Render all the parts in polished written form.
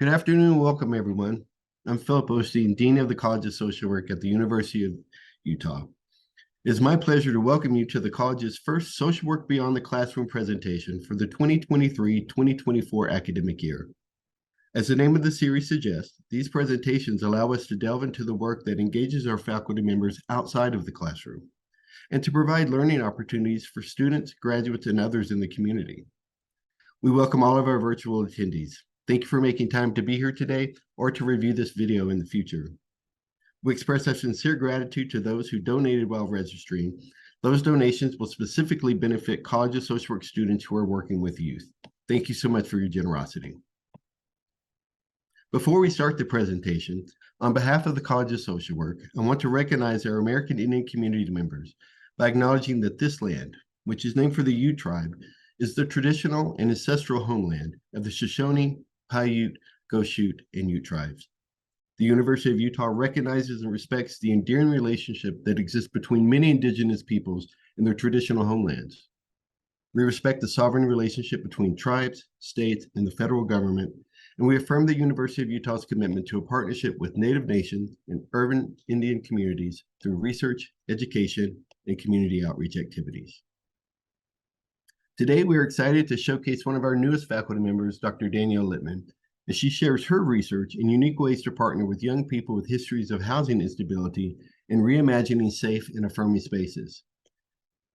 Good afternoon and welcome, everyone. I'm Philip Osteen, Dean of the College of Social Work at the University of Utah. It is my pleasure to welcome you to the college's first Social Work Beyond the Classroom presentation for the 2023-2024 academic year. As the name of the series suggests, these presentations allow us to delve into the work that engages our faculty members outside of the classroom and to provide learning opportunities for students, graduates, and others in the community. We welcome all of our virtual attendees. Thank you for making time to be here today or to review this video in the future. We express our sincere gratitude to those who donated while registering. Those donations will specifically benefit College of Social Work students who are working with youth. Thank you so much for your generosity. Before we start the presentation, on behalf of the College of Social Work, I want to recognize our American Indian community members by acknowledging that this land, which is named for the Ute tribe, is the traditional and ancestral homeland of the Shoshone, Paiute, Goshute, and Ute tribes. The University of Utah recognizes and respects the endearing relationship that exists between many indigenous peoples and their traditional homelands. We respect the sovereign relationship between tribes, states, and the federal government, and we affirm the University of Utah's commitment to a partnership with Native nations and urban Indian communities through research, education, and community outreach activities. Today, we are excited to showcase one of our newest faculty members, Dr. Danielle Littman, as she shares her research in unique ways to partner with young people with histories of housing instability and reimagining safe and affirming spaces.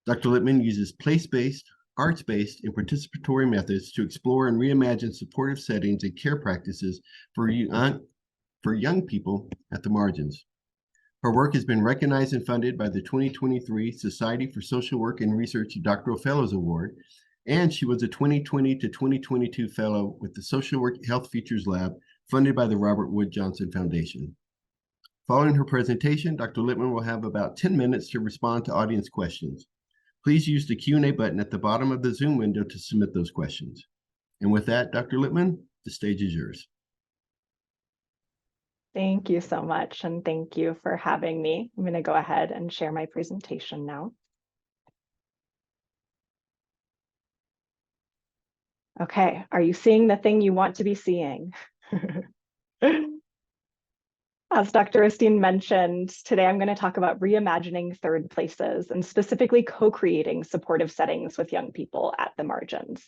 Dr. Littman uses place-based, arts-based, and participatory methods to explore and reimagine supportive settings and care practices for young people at the margins. Her work has been recognized and funded by the 2023 Society for Social Work and Research Doctoral Fellows Award, and she was a 2020 to 2022 fellow with the Social Work Health Features Lab, funded by the Robert Wood Johnson Foundation. Following her presentation, Dr. Littman will have about 10 minutes to respond to audience questions. Please use the Q&A button at the bottom of the Zoom window to submit those questions. And with that, Dr. Littman, the stage is yours. Thank you so much, and thank you for having me. I'm going to go ahead and share my presentation now. Okay, are you seeing the thing you want to be seeing? As Dr. Osteen mentioned, today I'm going to talk about reimagining third places and specifically co-creating supportive settings with young people at the margins.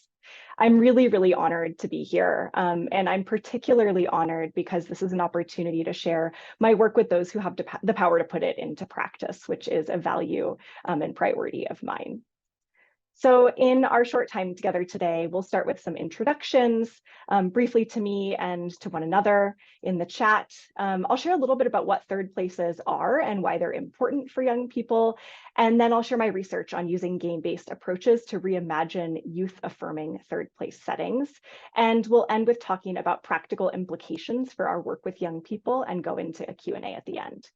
I'm really honored to be here, and I'm particularly honored because this is an opportunity to share my work with those who have the power to put it into practice, which is a value and priority of mine. So in our short time together today, we'll start with some introductions, briefly to me and to one another in the chat. I'll share a little bit about what third places are and why they're important for young people. And then I'll share my research on using game-based approaches to reimagine youth-affirming third place settings. And we'll end with talking about practical implications for our work with young people and go into a Q&A at the end.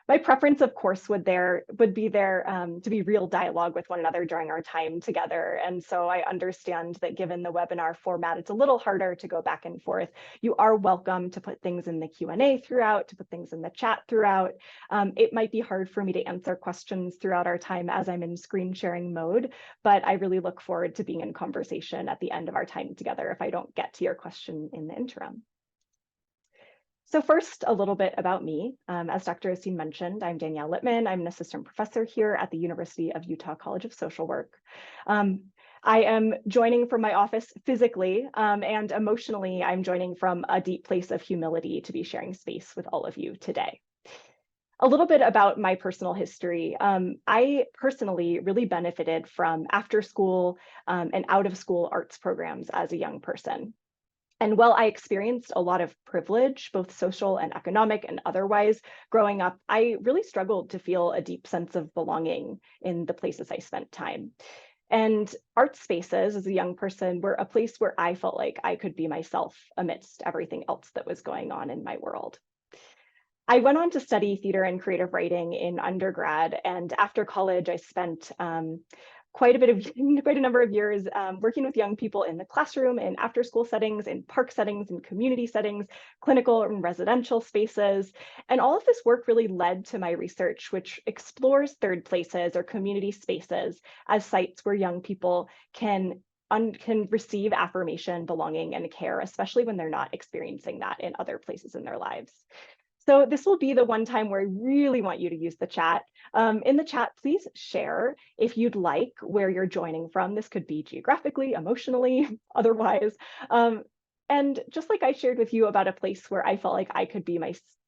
My preference, of course, would be to be real dialogue with one another during our time together. And so I understand that given the webinar format, it's a little harder to go back and forth. You are welcome to put things in the Q&A throughout, to put things in the chat throughout. It might be hard for me to answer questions throughout our time as I'm in screen sharing mode, but I really look forward to being in conversation at the end of our time together if I don't get to your question in the interim. So first, a little bit about me. As Dr. Osteen mentioned, I'm Danielle Littman. I'm an assistant professor here at the University of Utah College of Social Work. I am joining from my office physically, and emotionally, I'm joining from a deep place of humility to be sharing space with all of you today. A little bit about my personal history. I personally really benefited from after-school and out-of-school arts programs as a young person. And while I experienced a lot of privilege, both social and economic and otherwise, growing up, I really struggled to feel a deep sense of belonging in the places I spent time. And art spaces as a young person were a place where I felt like I could be myself amidst everything else that was going on in my world. I went on to study theater and creative writing in undergrad, and after college, I spent quite a number of years working with young people in the classroom, in after-school settings, in park settings, in community settings, clinical and residential spaces. And all of this work really led to my research, which explores third places or community spaces as sites where young people can can receive affirmation, belonging, and care, especially when they're not experiencing that in other places in their lives. So this will be the one time where I really want you to use the chat. In the chat, please share if you'd like where you're joining from. This could be geographically, emotionally, otherwise. And just like I shared with you about a place where I felt like I could be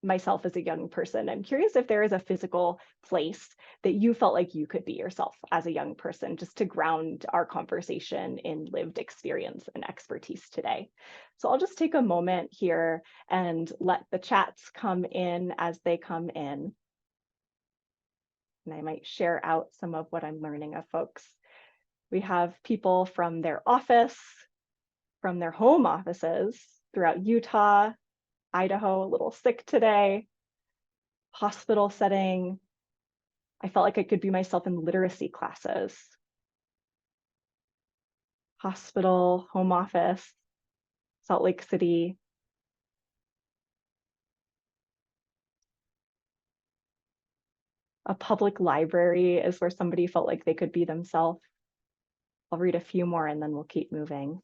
myself as a young person, I'm curious if there is a physical place that you felt like you could be yourself as a young person, just to ground our conversation in lived experience and expertise today. So I'll just take a moment here and let the chats come in as they come in. And I might share out some of what I'm learning of folks. We have people from their office, from their home offices throughout Utah, Idaho, a little sick today, hospital setting. I felt like I could be myself in literacy classes. Hospital, home office, Salt Lake City. A public library is where somebody felt like they could be themselves. I'll read a few more and then we'll keep moving.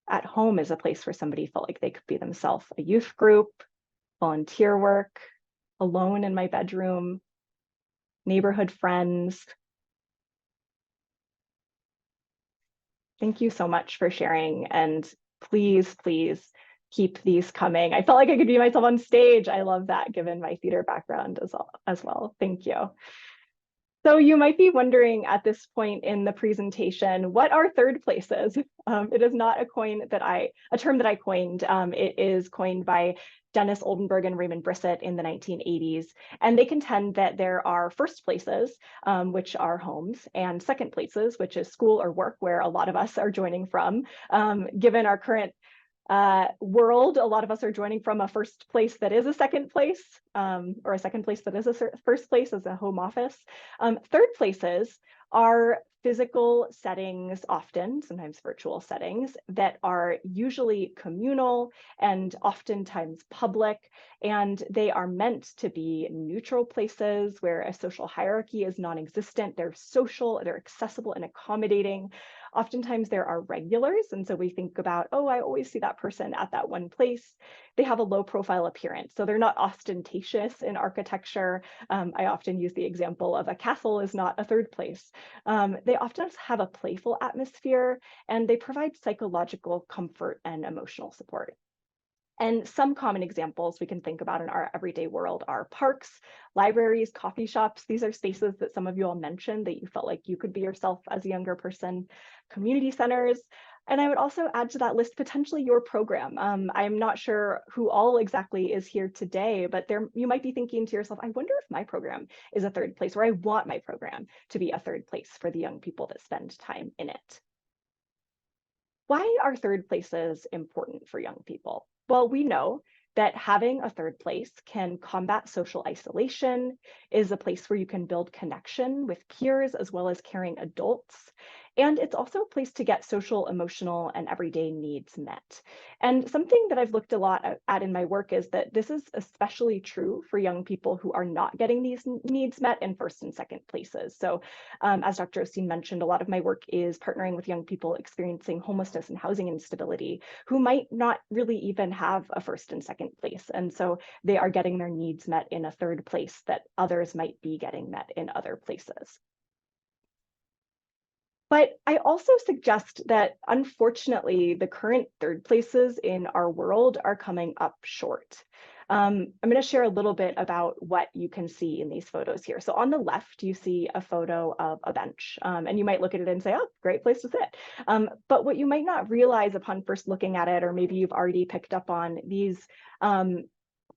At home is a place where somebody felt like they could be themselves. A youth group, volunteer work, alone in my bedroom, neighborhood friends. Thank you so much for sharing, and please, please keep these coming. I felt like I could be myself on stage. I love that, given my theater background as well. Thank you. So you might be wondering at this point in the presentation, what are third places? It is not a term that I coined. It is coined by Dennis Oldenburg and Raymond Brissett in the 1980s. And they contend that there are first places, which are homes, and second places, which is school or work, where a lot of us are joining from. Given our current world, a lot of us are joining from a first place that is a second place, or a second place that is a first place as a home office. Third places are physical settings, often, sometimes virtual settings, that are usually communal and oftentimes public, and they are meant to be neutral places where a social hierarchy is non-existent. They're social, they're accessible and accommodating. Oftentimes there are regulars, and so we think about, oh, I always see that person at that one place. They have a low profile appearance, so they're not ostentatious in architecture. I often use the example of a castle is not a third place. They often have a playful atmosphere, and they provide psychological comfort and emotional support. And some common examples we can think about in our everyday world are parks, libraries, coffee shops. These are spaces that some of you all mentioned that you felt like you could be yourself as a younger person, community centers. And I would also add to that list potentially your program. I'm not sure who all exactly is here today, but you might be thinking to yourself, I wonder if my program is a third place, or I want my program to be a third place for the young people that spend time in it. Why are third places important for young people? Well, we know that having a third place can combat social isolation, is a place where you can build connection with peers as well as caring adults. And it's also a place to get social, emotional, and everyday needs met. And something that I've looked a lot at in my work is that this is especially true for young people who are not getting these needs met in first and second places. So as Dr. Osteen mentioned, a lot of my work is partnering with young people experiencing homelessness and housing instability who might not really even have a first and second place. And so they are getting their needs met in a third place that others might be getting met in other places. But I also suggest that, unfortunately, the current third places in our world are coming up short. I'm going to share a little bit about what you can see in these photos here. So on the left, you see a photo of a bench, and you might look at it and say, oh, great place to sit. But what you might not realize upon first looking at it, or maybe you've already picked up on these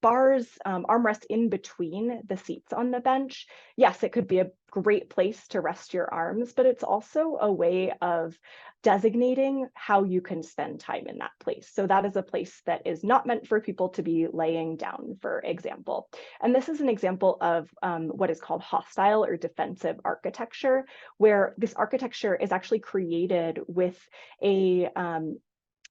bars, armrests in between the seats on the bench. Yes, it could be a great place to rest your arms, but it's also a way of designating how you can spend time in that place. So that is a place that is not meant for people to be laying down, for example. And this is an example of what is called hostile or defensive architecture, where this architecture is actually created with a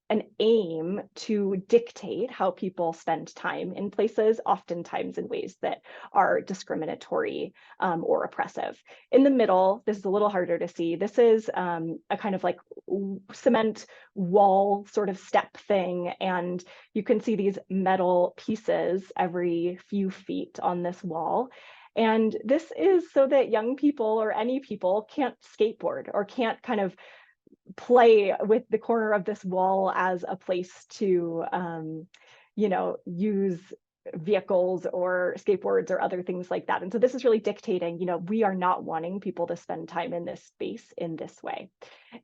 an aim to dictate how people spend time in places, oftentimes in ways that are discriminatory or oppressive. In the middle, this is a little harder to see. This is a kind of like cement wall sort of step thing. And you can see these metal pieces every few feet on this wall. And this is so that young people or any people can't skateboard or can't kind of play with the corner of this wall as a place to, use vehicles or skateboards or other things like that. And so this is really dictating, we are not wanting people to spend time in this space in this way.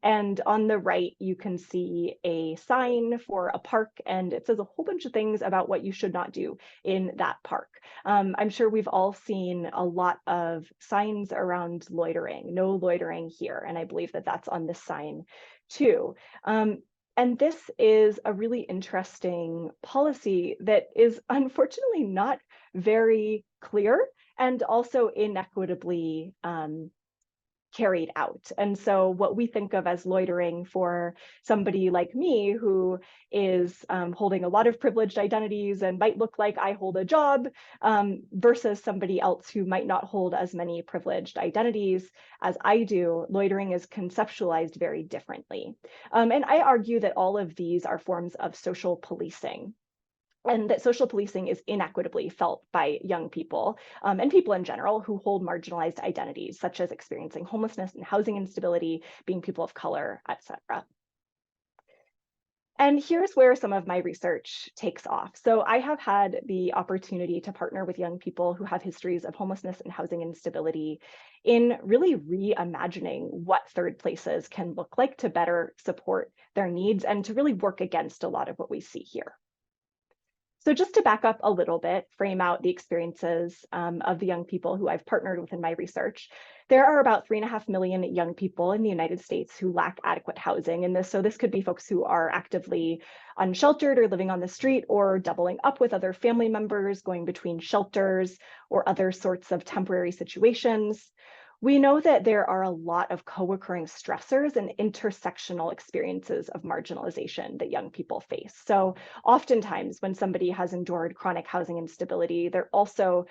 And on the right, you can see a sign for a park, and it says a whole bunch of things about what you should not do in that park. I'm sure we've all seen a lot of signs around loitering, no loitering here. And I believe that that's on this sign too. And this is a really interesting policy that is unfortunately not very clear and also inequitably carried out. And so what we think of as loitering for somebody like me who is holding a lot of privileged identities and might look like I hold a job versus somebody else who might not hold as many privileged identities as I do, loitering is conceptualized very differently. And I argue that all of these are forms of social policing, and that social policing is inequitably felt by young people and people in general who hold marginalized identities, such as experiencing homelessness and housing instability, being people of color, etc. And here's where some of my research takes off. So I have had the opportunity to partner with young people who have histories of homelessness and housing instability in really reimagining what third places can look like to better support their needs and to really work against a lot of what we see here. So just to back up a little bit, frame out the experiences of the young people who I've partnered with in my research, there are about 3.5 million young people in the United States who lack adequate housing. And this could be folks who are actively unsheltered or living on the street or doubling up with other family members, going between shelters or other sorts of temporary situations. We know that there are a lot of co-occurring stressors and intersectional experiences of marginalization that young people face. So oftentimes when somebody has endured chronic housing instability, they're also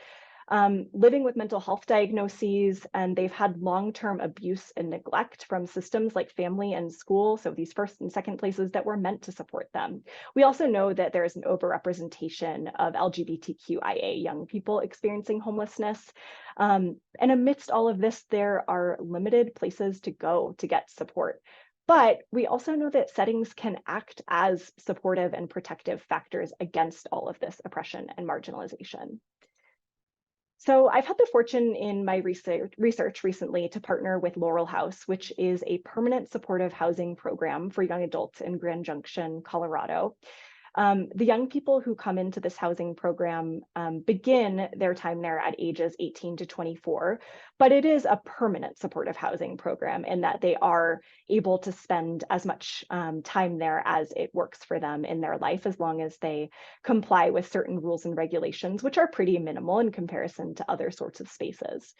living with mental health diagnoses, and they've had long-term abuse and neglect from systems like family and school, so these first and second places that were meant to support them. We also know that there is an overrepresentation of LGBTQIA young people experiencing homelessness. And amidst all of this, there are limited places to go to get support. But we also know that settings can act as supportive and protective factors against all of this oppression and marginalization. So I've had the fortune in my research recently to partner with Laurel House, which is a permanent supportive housing program for young adults in Grand Junction, Colorado. The young people who come into this housing program begin their time there at ages 18 to 24, but it is a permanent supportive housing program in that they are able to spend as much time there as it works for them in their life, as long as they comply with certain rules and regulations, which are pretty minimal in comparison to other sorts of spaces.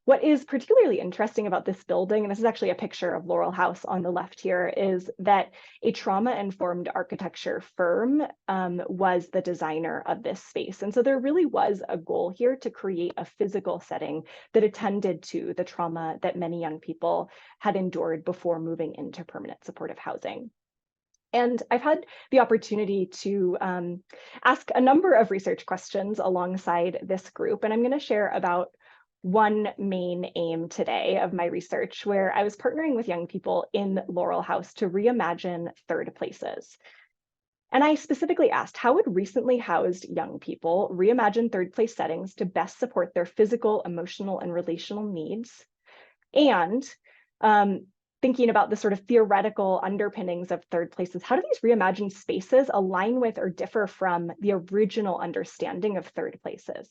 What is particularly interesting about this building, and this is actually a picture of Laurel House on the left here, is that a trauma-informed architecture firm was the designer of this space. And so there really was a goal here to create a physical setting that attended to the trauma that many young people had endured before moving into permanent supportive housing. And I've had the opportunity to ask a number of research questions alongside this group, and I'm going to share about one main aim today of my research, where I was partnering with young people in Laurel House to reimagine third places. And I specifically asked, how would recently housed young people reimagine third place settings to best support their physical, emotional, and relational needs? And thinking about the sort of theoretical underpinnings of third places, how do these reimagined spaces align with or differ from the original understanding of third places?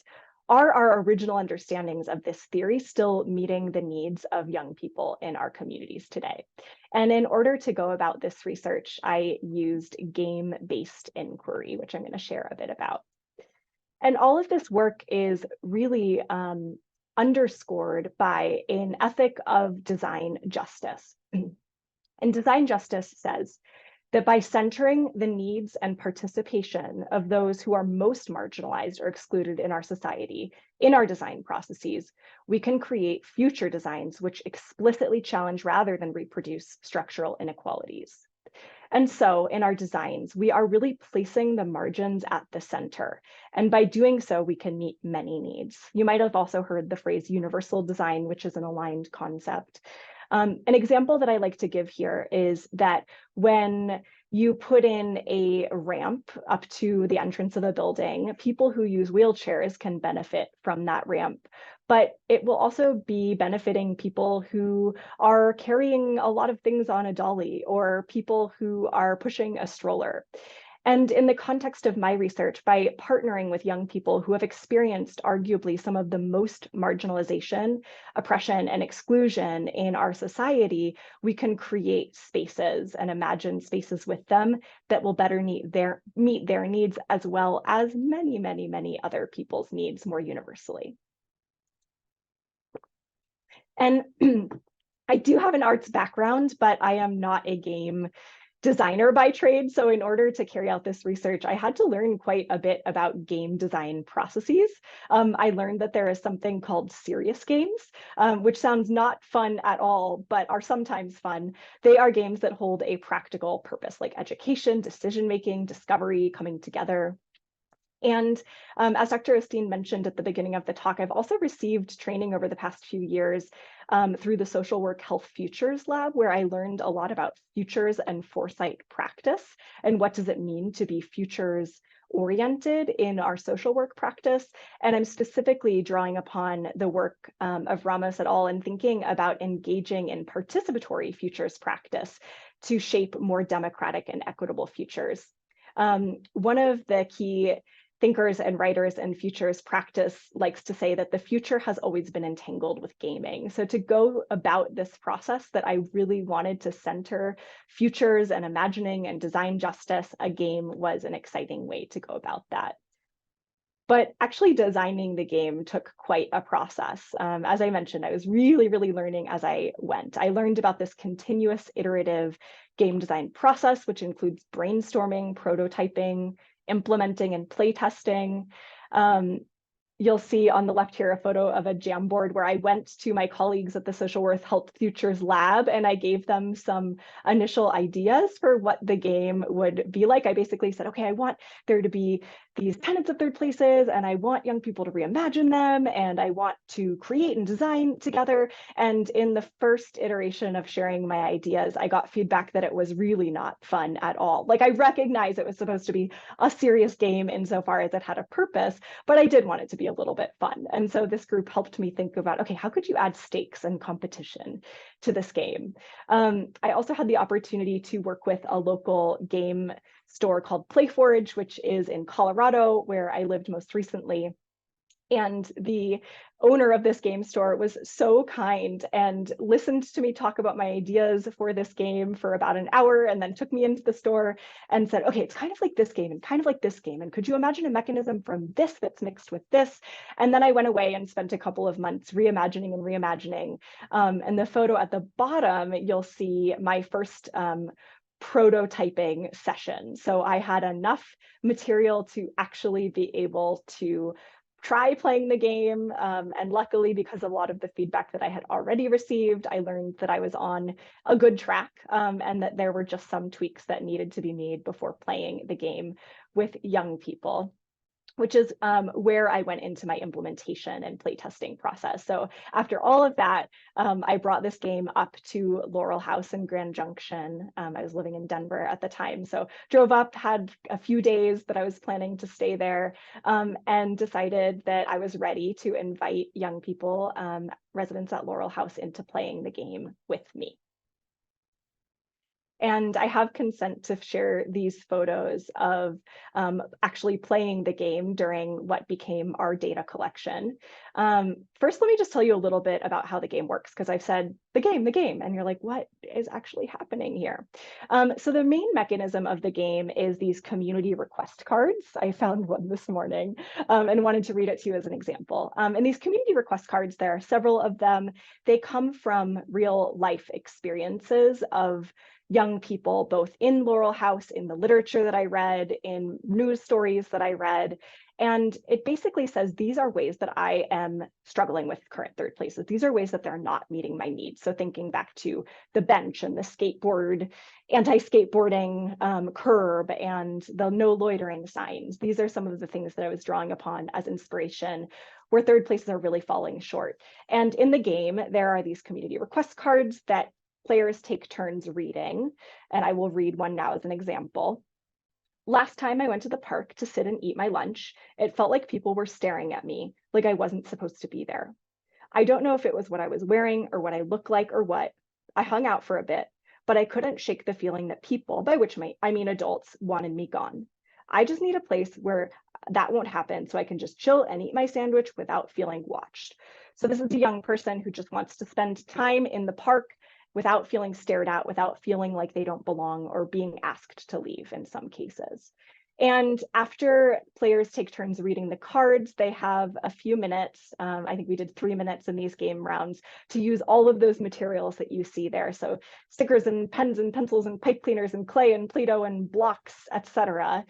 Are our original understandings of this theory still meeting the needs of young people in our communities today? And in order to go about this research, I used game-based inquiry, which I'm going to share a bit about. And all of this work is really underscored by an ethic of design justice. And design justice says, that by centering the needs and participation of those who are most marginalized or excluded in our society, in our design processes, we can create future designs which explicitly challenge rather than reproduce structural inequalities. And so in our designs, we are really placing the margins at the center. And by doing so, we can meet many needs. You might have also heard the phrase universal design, which is an aligned concept. An example that I like to give here is that when you put in a ramp up to the entrance of a building, people who use wheelchairs can benefit from that ramp, but it will also be benefiting people who are carrying a lot of things on a dolly or people who are pushing a stroller. And in the context of my research, by partnering with young people who have experienced arguably some of the most marginalization, oppression, and exclusion in our society, we can create spaces and imagine spaces with them that will better meet their needs as well as many, many, many other people's needs more universally. And I do have an arts background, but I am not a game designer by trade. So in order to carry out this research, I had to learn quite a bit about game design processes. I learned that there is something called serious games, which sounds not fun at all, but are sometimes fun. They are games that hold a practical purpose, like education, decision-making, discovery, coming together. And as Dr. Osteen mentioned at the beginning of the talk, I've also received training over the past few years through the Social Work Health Futures Lab, where I learned a lot about futures and foresight practice and what does it mean to be futures oriented in our social work practice. And I'm specifically drawing upon the work of Ramos et al. And thinking about engaging in participatory futures practice to shape more democratic and equitable futures. One of the key thinkers and writers in futures practice likes to say that the future has always been entangled with gaming. So to go about this process that I really wanted to center futures and imagining and design justice, a game was an exciting way to go about that. But actually designing the game took quite a process. As I mentioned, I was really learning as I went. I learned about this continuous iterative game design process, which includes brainstorming, prototyping, implementing and playtesting. You'll see on the left here a photo of a Jamboard where I went to my colleagues at the Social Work Health Futures Lab and I gave them some initial ideas for what the game would be like. I basically said, okay, I want there to be these tenets of third places and I want young people to reimagine them and I want to create and design together. And in the first iteration of sharing my ideas, I got feedback that it was really not fun at all. Like I recognize it was supposed to be a serious game insofar as it had a purpose, but I did want it to be a little bit fun. And so this group helped me think about, okay, how could you add stakes and competition to this game? I also had the opportunity to work with a local game store called Playforge, which is in Colorado, where I lived most recently. And the owner of this game store was so kind and listened to me talk about my ideas for this game for about an hour and then took me into the store and said, okay, it's kind of like this game and kind of like this game. And could you imagine a mechanism from this that's mixed with this? And then I went away and spent a couple of months reimagining and reimagining. And the photo at the bottom, you'll see my first prototyping session. So I had enough material to actually be able to try playing the game. And luckily, because of a lot of the feedback that I had already received, I learned that I was on a good track and that there were just some tweaks that needed to be made before playing the game with young people, which is where I went into my implementation and playtesting process. So after all of that, I brought this game up to Laurel House in Grand Junction. I was living in Denver at the time. So drove up, had a few days that I was planning to stay there, and decided that I was ready to invite young people, residents at Laurel House, into playing the game with me. And I have consent to share these photos of actually playing the game during what became our data collection. First, let me just tell you a little bit about how the game works, because I've said the game, and you're like, what is actually happening here? So the main mechanism of the game is these community request cards. I found one this morning and wanted to read it to you as an example. And these community request cards, there are several of them. They come from real life experiences of young people, both in Laurel House, in the literature that I read, in news stories that I read. And it basically says these are ways that I am struggling with current third places. These are ways that they're not meeting my needs. So thinking back to the bench and the skateboard, anti-skateboarding curb and the no loitering signs. These are some of the things that I was drawing upon as inspiration where third places are really falling short. And in the game, there are these community request cards that players take turns reading. And I will read one now as an example. Last time I went to the park to sit and eat my lunch, it felt like people were staring at me, like I wasn't supposed to be there. I don't know if it was what I was wearing or what I look like or what. I hung out for a bit, but I couldn't shake the feeling that people, by which I mean adults, wanted me gone. I just need a place where that won't happen so I can just chill and eat my sandwich without feeling watched. So this is a young person who just wants to spend time in the park without feeling stared at, without feeling like they don't belong or being asked to leave in some cases. And after players take turns reading the cards, they have a few minutes. I think we did 3 minutes in these game rounds to use all of those materials that you see there. So stickers and pens and pencils and pipe cleaners and clay and Play-Doh and blocks, etc.,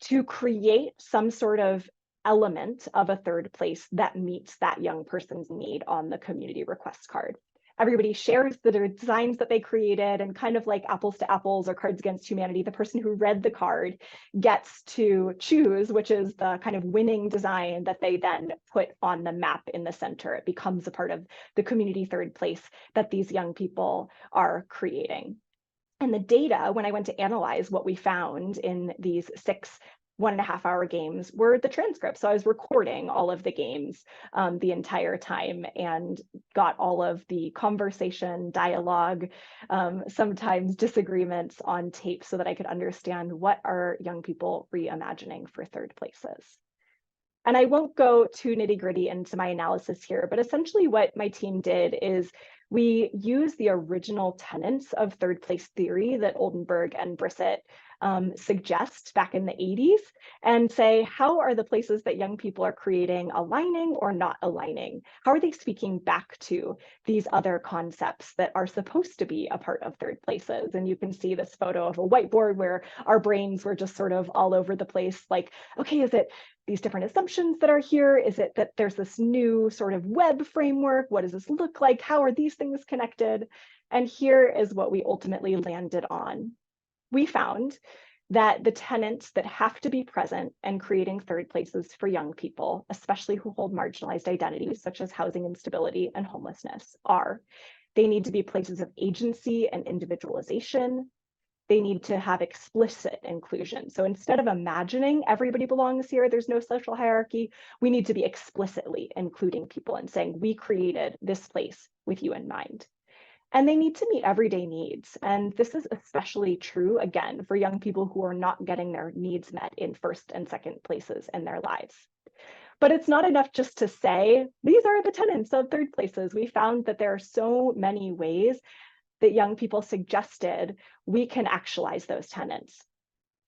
to create some sort of element of a third place that meets that young person's need on the community request card. Everybody shares the designs that they created, and kind of like Apples to Apples or Cards Against Humanity, the person who read the card gets to choose which is the kind of winning design that they then put on the map in the center. It becomes a part of the community third place that these young people are creating. And the data, when I went to analyze what we found in these 6 1.5-hour games, were the transcripts. So I was recording all of the games the entire time and got all of the conversation, dialogue, sometimes disagreements on tape so that I could understand what are young people reimagining for third places. And I won't go too nitty-gritty into my analysis here, but essentially what my team did is we used the original tenets of third place theory that Oldenburg and Brissett suggest back in the 80s and say, how are the places that young people are creating aligning or not aligning? How are they speaking back to these other concepts that are supposed to be a part of third places? And you can see this photo of a whiteboard where our brains were just sort of all over the place, like, okay, is it these different assumptions that are here? Is it that there's this new sort of web framework? What does this look like? How are these things connected? And here is what we ultimately landed on. We found that the tenets that have to be present in creating third places for young people, especially who hold marginalized identities such as housing instability and homelessness, are they need to be places of agency and individualization. They need to have explicit inclusion. So instead of imagining everybody belongs here, there's no social hierarchy, we need to be explicitly including people and saying, we created this place with you in mind. And they need to meet everyday needs. And this is especially true, again, for young people who are not getting their needs met in first and second places in their lives. But it's not enough just to say, these are the tenets of third places. We found that there are so many ways that young people suggested we can actualize those tenets.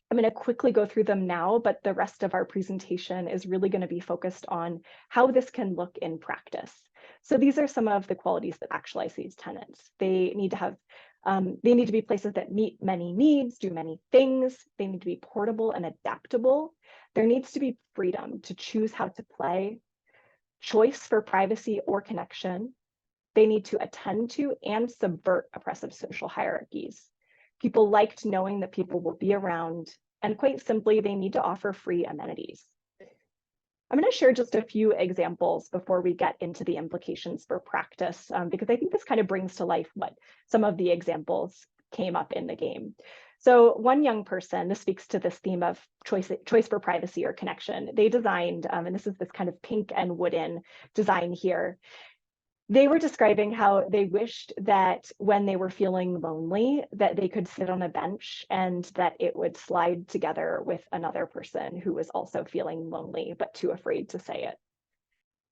I'm going to quickly go through them now, but the rest of our presentation is really going to be focused on how this can look in practice. So these are some of the qualities that actualize these tenets. They need to be places that meet many needs, do many things. They need to be portable and adaptable. There needs to be freedom to choose how to play, choice for privacy or connection. They need to attend to and subvert oppressive social hierarchies. People liked knowing that people will be around, and quite simply, they need to offer free amenities. I'm going to share just a few examples before we get into the implications for practice, because I think this kind of brings to life what some of the examples came up in the game. So one young person, this speaks to this theme of choice for privacy or connection. They designed, and this is this kind of pink and wooden design here. They were describing how they wished that when they were feeling lonely, that they could sit on a bench and that it would slide together with another person who was also feeling lonely, but too afraid to say it.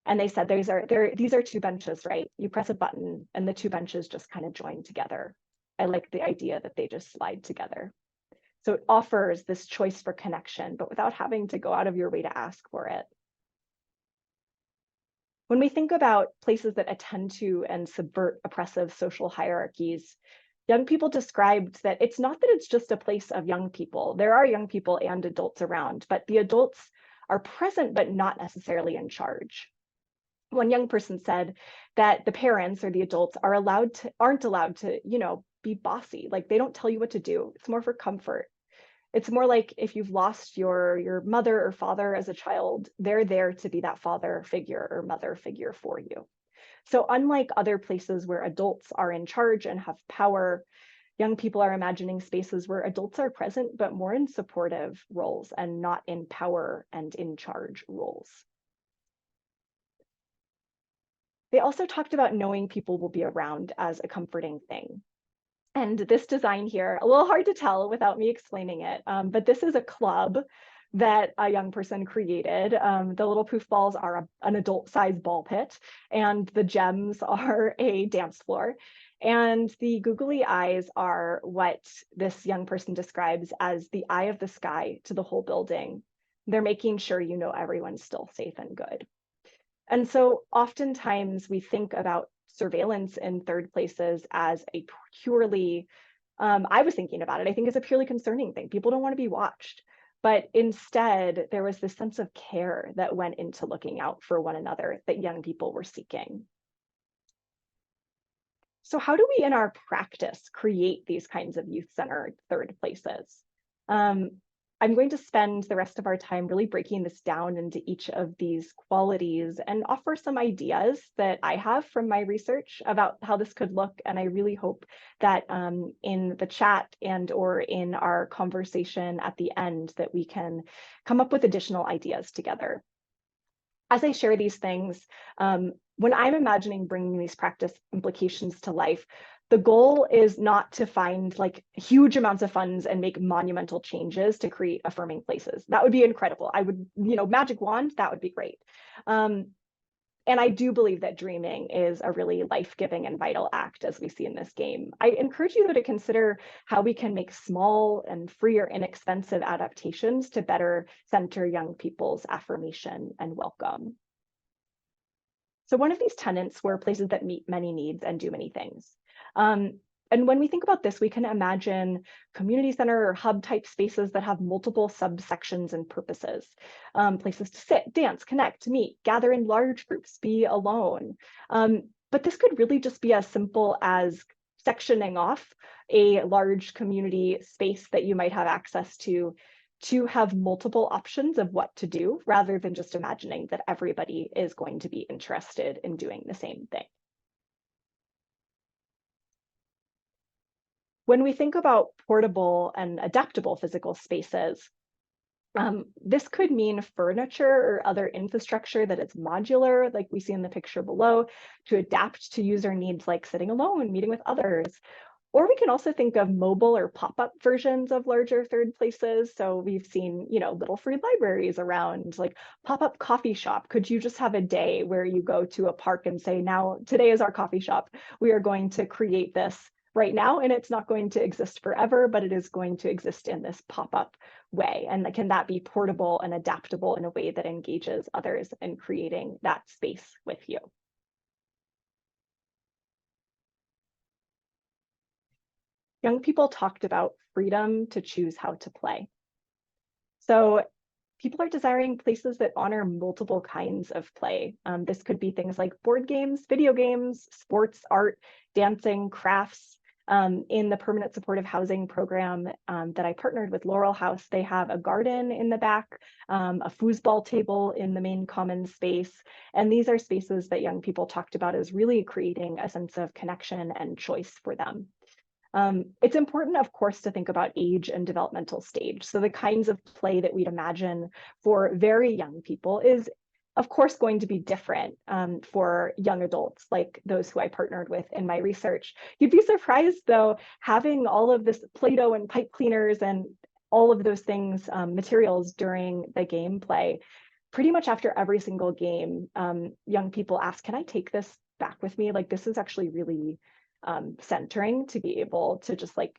And they said, these are 2 benches, right? You press a button and the 2 benches just kind of join together. I like the idea that they just slide together. So it offers this choice for connection, but without having to go out of your way to ask for it. When we think about places that attend to and subvert oppressive social hierarchies, Young people described that it's not that it's just a place of young people. There are young people and adults around, but the adults are present but not necessarily in charge. One young person said that the parents or the adults aren't allowed to, be bossy. Like they don't tell you what to do. It's more for comfort. It's more like if you've lost your mother or father as a child, they're there to be that father figure or mother figure for you. So unlike other places where adults are in charge and have power, young people are imagining spaces where adults are present, but more in supportive roles and not in power and in charge roles. They also talked about knowing people will be around as a comforting thing. And this design here, a little hard to tell without me explaining it, but this is a club that a young person created. The little poof balls are an adult-sized ball pit, and the gems are a dance floor. And the googly eyes are what this young person describes as the eye of the sky to the whole building. They're making sure everyone's still safe and good. And so oftentimes we think about surveillance in third places as a purely, I was thinking about it, I think it's a purely concerning thing. People don't want to be watched. But instead, there was this sense of care that went into looking out for one another that young people were seeking. So how do we in our practice create these kinds of youth-centered third places? I'm going to spend the rest of our time really breaking this down into each of these qualities and offer some ideas that I have from my research about how this could look. And I really hope that in the chat and or in our conversation at the end that we can come up with additional ideas together. As I share these things, when I'm imagining bringing these practice implications to life, the goal is not to find like huge amounts of funds and make monumental changes to create affirming places. That would be incredible. I would, magic wand, that would be great. And I do believe that dreaming is a really life-giving and vital act, as we see in this game. I encourage you, though, to consider how we can make small and free or inexpensive adaptations to better center young people's affirmation and welcome. So one of these tenets were places that meet many needs and do many things. And when we think about this, we can imagine community center or hub type spaces that have multiple subsections and purposes, places to sit, dance, connect, meet, gather in large groups, be alone. But this could really just be as simple as sectioning off a large community space that you might have access to have multiple options of what to do, rather than just imagining that everybody is going to be interested in doing the same thing. When we think about portable and adaptable physical spaces, this could mean furniture or other infrastructure that is modular, like we see in the picture below, to adapt to user needs like sitting alone, meeting with others. Or we can also think of mobile or pop-up versions of larger third places. So we've seen, little free libraries around, like pop-up coffee shop. Could you just have a day where you go to a park and say, now, today is our coffee shop. We are going to create this right now, and it's not going to exist forever, but it is going to exist in this pop-up way. And can that be portable and adaptable in a way that engages others in creating that space with you? Young people talked about freedom to choose how to play. So people are desiring places that honor multiple kinds of play. This could be things like board games, video games, sports, art, dancing, crafts. In the permanent supportive housing program that I partnered with Laurel House, they have a garden in the back, a foosball table in the main common space. And these are spaces that young people talked about as really creating a sense of connection and choice for them. It's important, of course, to think about age and developmental stage. So the kinds of play that we'd imagine for very young people is, of course, going to be different for young adults like those who I partnered with in my research. You'd be surprised, though, having all of this Play-Doh and pipe cleaners and all of those things, materials during the gameplay. Pretty much after every single game, young people ask, can I take this back with me? Like, this is actually really centering to be able to just like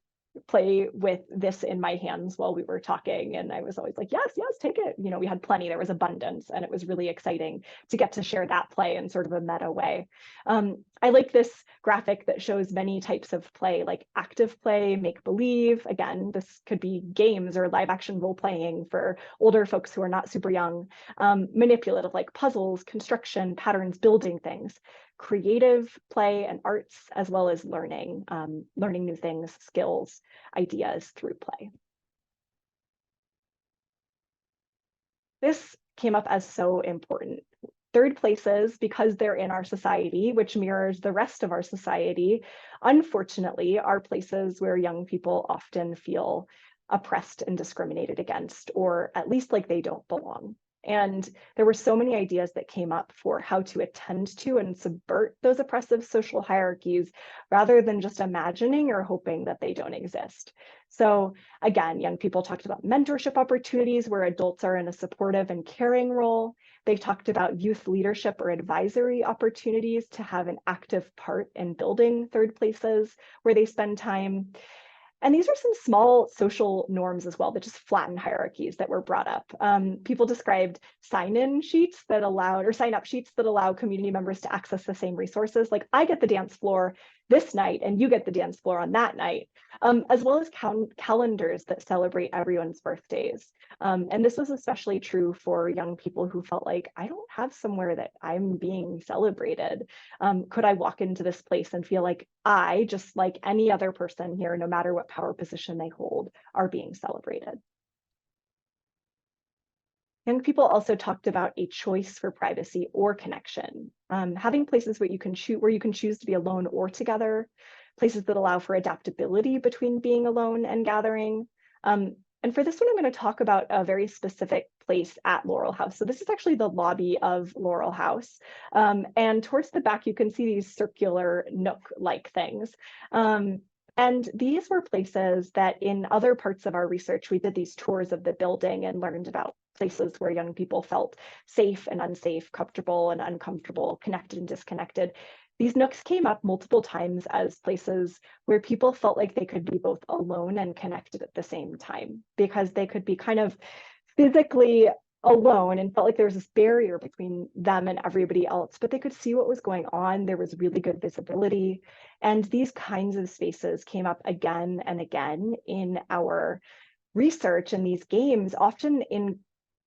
play with this in my hands while we were talking. And I was always like, yes, yes, take it. You know, we had plenty, there was abundance, and it was really exciting to get to share that play in sort of a meta way. I like this graphic that shows many types of play, like active play, make believe. Again, this could be games or live action role playing for older folks who are not super young. Manipulative, like puzzles, construction, patterns, building things. Creative play and arts, as well as learning, learning new things, skills, ideas through play. This came up as so important. Third places, because they're in our society, which mirrors the rest of our society, unfortunately, are places where young people often feel oppressed and discriminated against, or at least like they don't belong. And there were so many ideas that came up for how to attend to and subvert those oppressive social hierarchies rather than just imagining or hoping that they don't exist. So again, young people talked about mentorship opportunities where adults are in a supportive and caring role. They talked about youth leadership or advisory opportunities to have an active part in building third places where they spend time. And these are some small social norms as well that just flatten hierarchies that were brought up. People described sign-in sheets that allowed, or sign-up sheets that allow community members to access the same resources. Like, I get the dance floor this night and you get the dance floor on that night, as well as calendars that celebrate everyone's birthdays. And this was especially true for young people who felt like, I don't have somewhere that I'm being celebrated. Could I walk into this place and feel like I, just like any other person here, no matter what power position they hold, are being celebrated? Young people also talked about a choice for privacy or connection, having places where you can choose to be alone or together, places that allow for adaptability between being alone and gathering. And for this one, I'm going to talk about a very specific place at Laurel House. So this is actually the lobby of Laurel House. And towards the back, you can see these circular nook-like things. And these were places that in other parts of our research, we did these tours of the building and learned about places where young people felt safe and unsafe, comfortable and uncomfortable, connected and disconnected. These nooks came up multiple times as places where people felt like they could be both alone and connected at the same time, because they could be kind of physically alone and felt like there was this barrier between them and everybody else, but they could see what was going on. There was really good visibility. And these kinds of spaces came up again and again in our research, and these games often in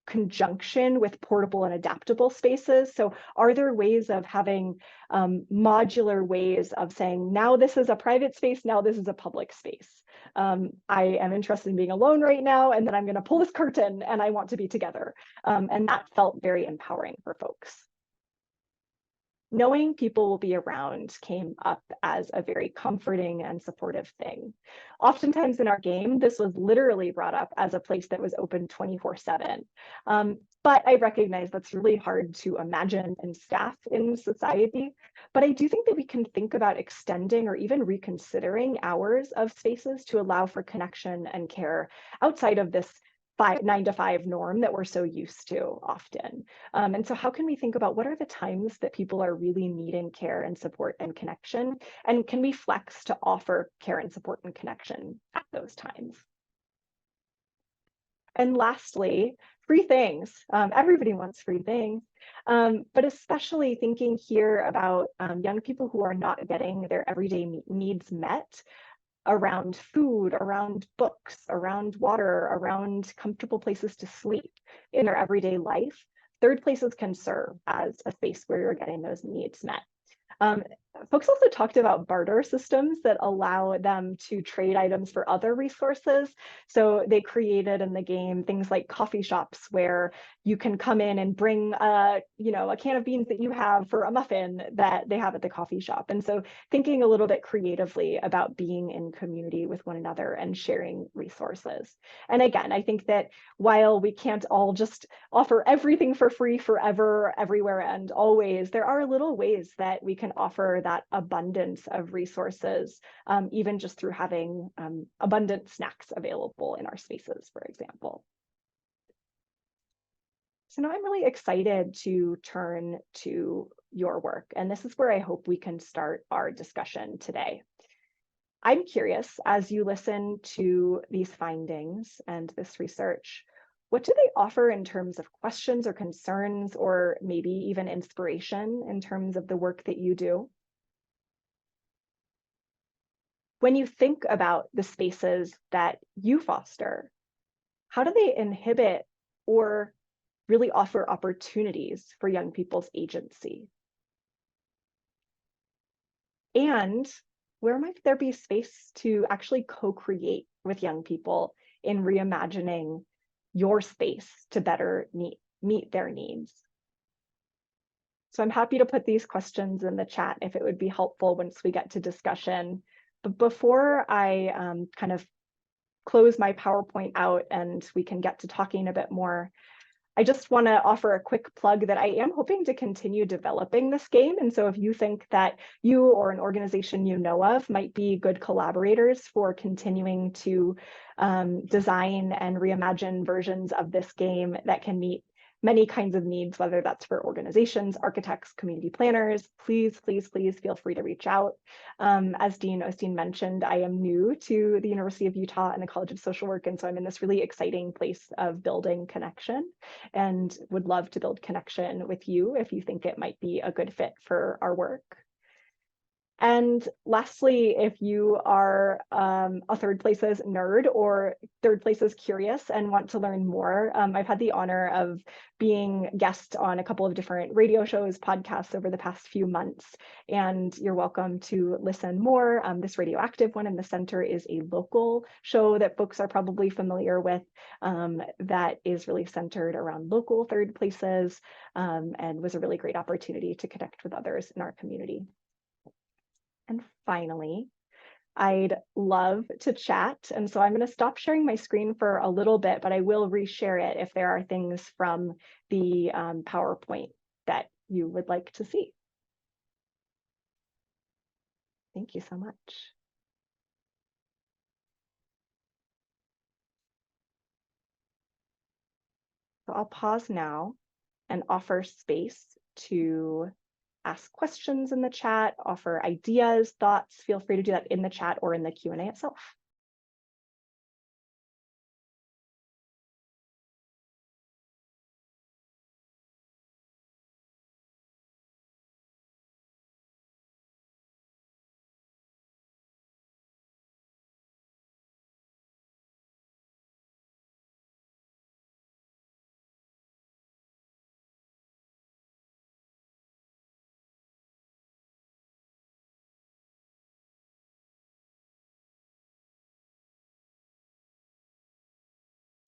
conjunction with portable and adaptable spaces. So are there ways of having modular ways of saying, now this is a private space, now this is a public space. I am interested in being alone right now, and then I'm going to pull this curtain and I want to be together. And that felt very empowering for folks. Knowing people will be around came up as a very comforting and supportive thing. Oftentimes in our game, this was literally brought up as a place that was open 24/7. But I recognize that's really hard to imagine and staff in society. But I do think that we can think about extending or even reconsidering hours of spaces to allow for connection and care outside of this 9 to 5 norm that we're so used to often. And so how can we think about what are the times that people are really needing care and support and connection? And can we flex to offer care and support and connection at those times? And lastly, free things. Everybody wants free things, but especially thinking here about young people who are not getting their everyday needs met around food, around books, around water, around comfortable places to sleep in their everyday life. Third places can serve as a space where you're getting those needs met. Folks also talked about barter systems that allow them to trade items for other resources. So they created in the game things like coffee shops where you can come in and bring a can of beans that you have for a muffin that they have at the coffee shop. And so thinking a little bit creatively about being in community with one another and sharing resources. And again, I think that while we can't all just offer everything for free forever, everywhere, and always, there are little ways that we can offer that abundance of resources, even just through having abundant snacks available in our spaces, for example. So now I'm really excited to turn to your work, and this is where I hope we can start our discussion today. I'm curious, as you listen to these findings and this research, what do they offer in terms of questions or concerns, or maybe even inspiration in terms of the work that you do? When you think about the spaces that you foster, how do they inhibit or really offer opportunities for young people's agency? And where might there be space to actually co-create with young people in reimagining your space to better meet their needs? So I'm happy to put these questions in the chat if it would be helpful once we get to discussion. But before I kind of close my PowerPoint out and we can get to talking a bit more, I just want to offer a quick plug that I am hoping to continue developing this game. And so if you think that you or an organization you know of might be good collaborators for continuing to design and reimagine versions of this game that can meet many kinds of needs, whether that's for organizations, architects, community planners, please, please, please feel free to reach out. As Dean Osteen mentioned, I am new to the University of Utah and the College of Social Work, and so I'm in this really exciting place of building connection, and would love to build connection with you if you think it might be a good fit for our work. And lastly, if you are a third places nerd or third places curious and want to learn more, I've had the honor of being guest on a couple of different radio shows, podcasts over the past few months, and you're welcome to listen more. This radioactive one in the center is a local show that folks are probably familiar with, that is really centered around local third places, and was a really great opportunity to connect with others in our community. And finally, I'd love to chat. And so I'm going to stop sharing my screen for a little bit, but I will reshare it if there are things from the PowerPoint that you would like to see. Thank you so much. So I'll pause now and offer space to ask questions in the chat, offer ideas, thoughts. Feel free to do that in the chat or in the Q&A itself.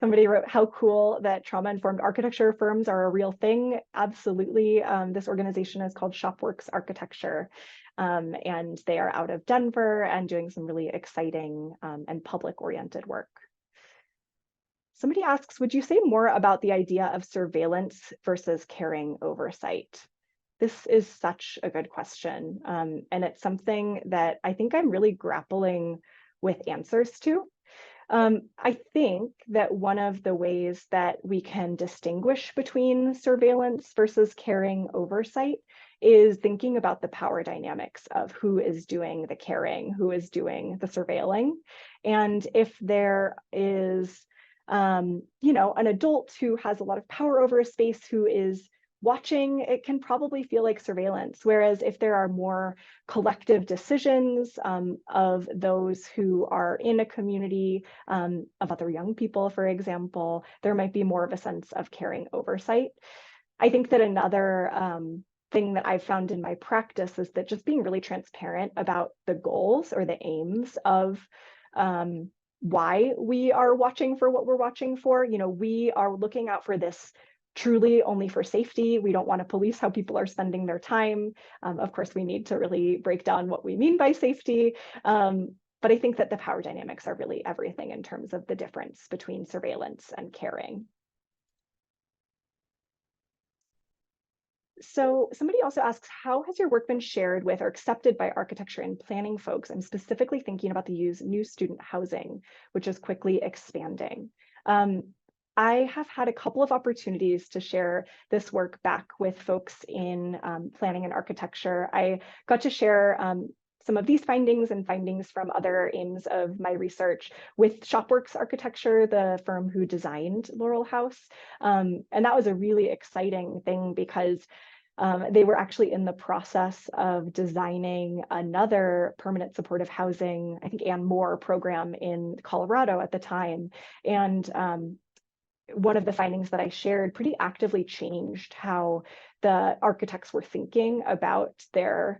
Somebody wrote, how cool that trauma-informed architecture firms are a real thing. Absolutely. This organization is called Shopworks Architecture, and they are out of Denver and doing some really exciting and public-oriented work. Somebody asks, would you say more about the idea of surveillance versus caring oversight? This is such a good question, and it's something that I think I'm really grappling with answers to. I think that one of the ways that we can distinguish between surveillance versus caring oversight is thinking about the power dynamics of who is doing the caring, who is doing the surveilling. And if there is, an adult who has a lot of power over a space who is watching, it can probably feel like surveillance. Whereas if there are more collective decisions of those who are in a community, of other young people, for example, there might be more of a sense of caring oversight. I think that another thing that I've found in my practice is that just being really transparent about the goals or the aims of why we are watching for what we're watching for. We are looking out for this truly only for safety. We don't want to police how people are spending their time. Of course, we need to really break down what we mean by safety. But I think that the power dynamics are really everything in terms of the difference between surveillance and caring. So somebody also asks, how has your work been shared with or accepted by architecture and planning folks? I'm specifically thinking about the new student housing, which is quickly expanding. I have had a couple of opportunities to share this work back with folks in planning and architecture. I got to share some of these findings and findings from other aims of my research with Shopworks Architecture, the firm who designed Laurel House. And that was a really exciting thing because they were actually in the process of designing another permanent supportive housing, I think Ann Moore program in Colorado at the time. And one of the findings that I shared pretty actively changed how the architects were thinking about their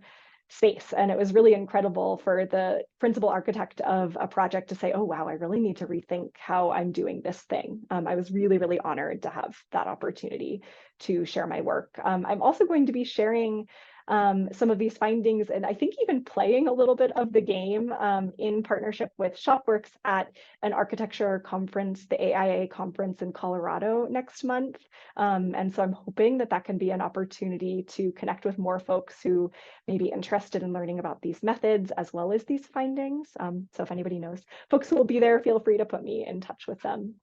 space. And it was really incredible for the principal architect of a project to say, oh, wow, I really need to rethink how I'm doing this thing. I was really, really honored to have that opportunity to share my work. I'm also going to be sharing some of these findings and I think even playing a little bit of the game in partnership with Shopworks at an architecture conference, the AIA conference in Colorado next month. And so I'm hoping that that can be an opportunity to connect with more folks who may be interested in learning about these methods as well as these findings. So if anybody knows folks who will be there, feel free to put me in touch with them.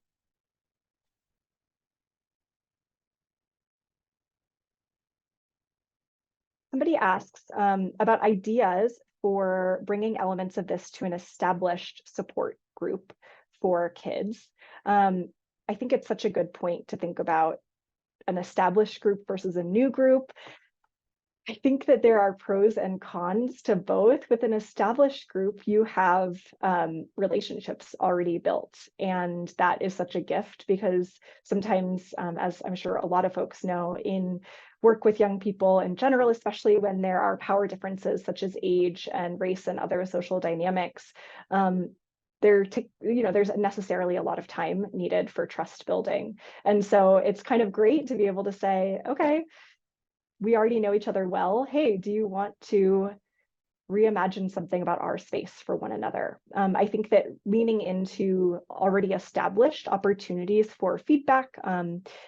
Somebody asks about ideas for bringing elements of this to an established support group for kids. I think it's such a good point to think about an established group versus a new group. I think that there are pros and cons to both. With an established group, you have relationships already built, and that is such a gift because sometimes, as I'm sure a lot of folks know, in work with young people in general, especially when there are power differences such as age and race and other social dynamics, there's necessarily a lot of time needed for trust building. And so it's kind of great to be able to say, okay, we already know each other well. Hey, do you want to reimagine something about our space for one another? I think that leaning into already established opportunities for feedback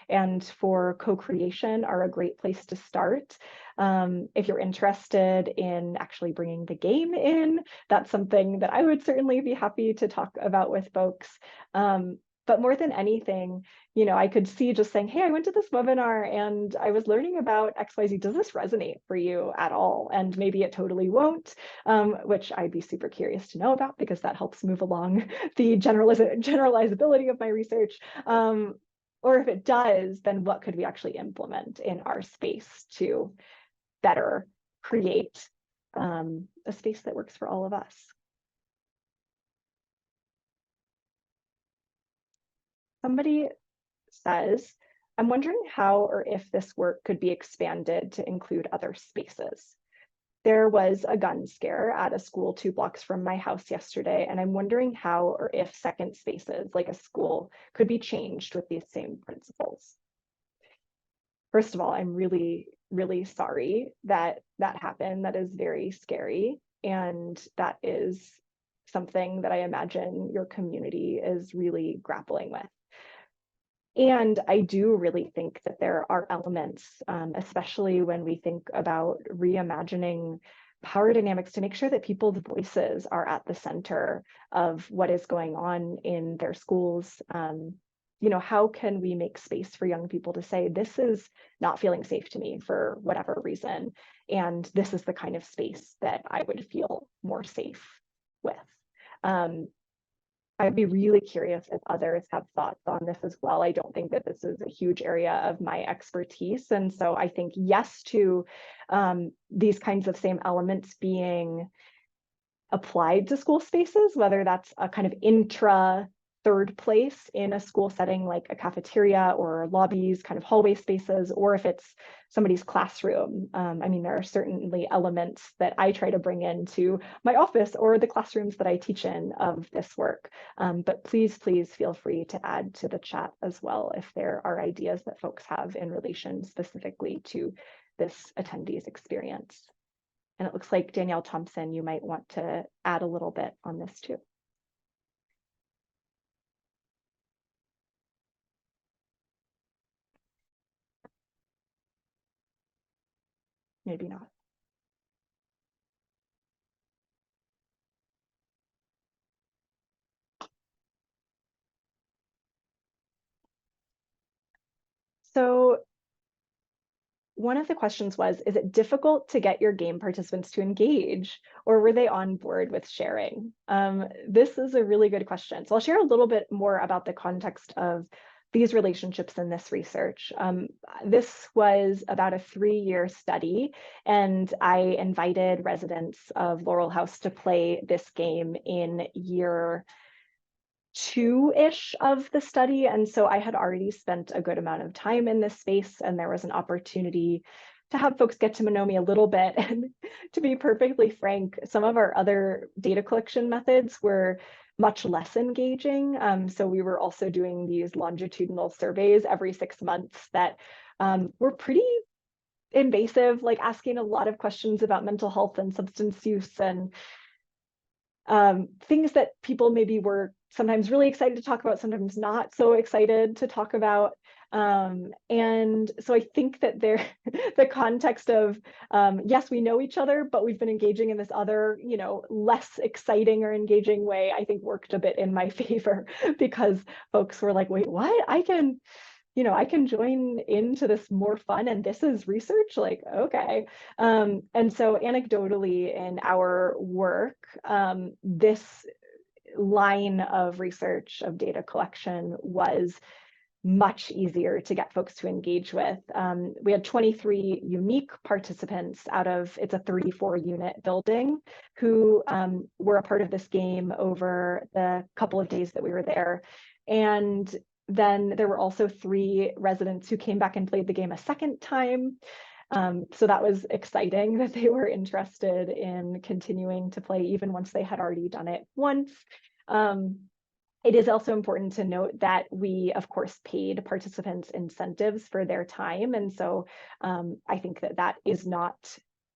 and for co-creation are a great place to start. If you're interested in actually bringing the game in, that's something that I would certainly be happy to talk about with folks. But more than anything, I could see just saying, hey, I went to this webinar and I was learning about XYZ. Does this resonate for you at all? And maybe it totally won't, which I'd be super curious to know about because that helps move along the generalizability of my research. Or if it does, then what could we actually implement in our space to better create a space that works for all of us? Somebody says, I'm wondering how or if this work could be expanded to include other spaces. There was a gun scare at a school 2 blocks from my house yesterday, and I'm wondering how or if second spaces like a school could be changed with these same principles. First of all, I'm really, really sorry that that happened. That is very scary. And that is something that I imagine your community is really grappling with. And I do really think that there are elements, especially when we think about reimagining power dynamics, to make sure that people's voices are at the center of what is going on in their schools. How can we make space for young people to say, this is not feeling safe to me for whatever reason, and this is the kind of space that I would feel more safe with. I'd be really curious if others have thoughts on this as well. I don't think that this is a huge area of my expertise. And so I think yes to these kinds of same elements being applied to school spaces, whether that's a kind of intra third place in a school setting like a cafeteria or lobbies, kind of hallway spaces, or if it's somebody's classroom. There are certainly elements that I try to bring into my office or the classrooms that I teach in of this work. But please feel free to add to the chat as well if there are ideas that folks have in relation specifically to this attendee's experience. And it looks like Danielle Thompson, you might want to add a little bit on this too. Maybe not. So one of the questions was, is it difficult to get your game participants to engage, or were they on board with sharing? This is a really good question. So I'll share a little bit more about the context of these relationships in this research. This was about a 3-year study, and I invited residents of Laurel House to play this game in year 2-ish of the study. And so I had already spent a good amount of time in this space, and there was an opportunity to have folks get to know me a little bit. And to be perfectly frank, some of our other data collection methods were much less engaging. So we were also doing these longitudinal surveys every 6 months that were pretty invasive, like asking a lot of questions about mental health and substance use and things that people maybe were sometimes really excited to talk about, sometimes not so excited to talk about. And so I think that the context of, yes, we know each other, but we've been engaging in this other, less exciting or engaging way, I think worked a bit in my favor, because folks were like, wait, what? I can join into this more fun, and this is research, like, okay. And so anecdotally in our work, this line of research of data collection was much easier to get folks to engage with. We had 23 unique participants out of, it's a 34-unit building, who were a part of this game over the couple of days that we were there. And then there were also 3 residents who came back and played the game a second time. So that was exciting that they were interested in continuing to play even once they had already done it once. It is also important to note that we, of course, paid participants incentives for their time. And so I think that is not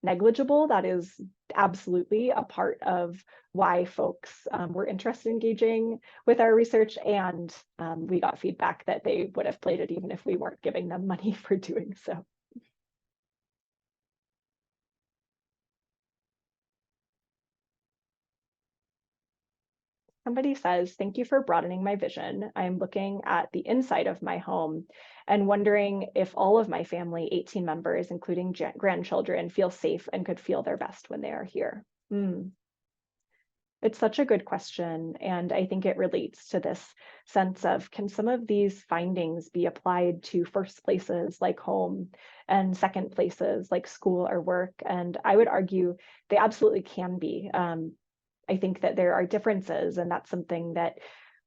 negligible. That is absolutely a part of why folks were interested in engaging with our research. And we got feedback that they would have played it even if we weren't giving them money for doing so. Somebody says, thank you for broadening my vision. I'm looking at the inside of my home and wondering if all of my family, 18 members, including grandchildren, feel safe and could feel their best when they are here. It's such a good question. And I think it relates to this sense of, can some of these findings be applied to first places like home and second places like school or work? And I would argue they absolutely can be. I think that there are differences, and that's something that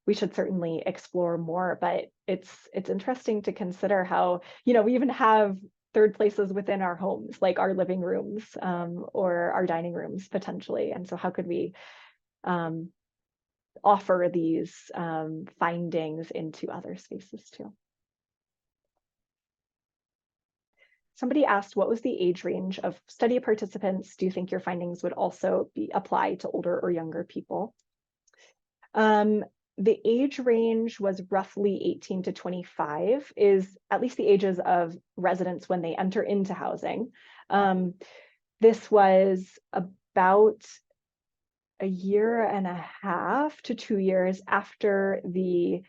we should certainly explore more. But it's interesting to consider how, we even have third places within our homes, like our living rooms or our dining rooms potentially. And so how could we offer these findings into other spaces too? Somebody asked, what was the age range of study participants? Do you think your findings would also be applied to older or younger people? The age range was roughly 18 to 25, is at least the ages of residents when they enter into housing. This was about a year and a half to 2 years after the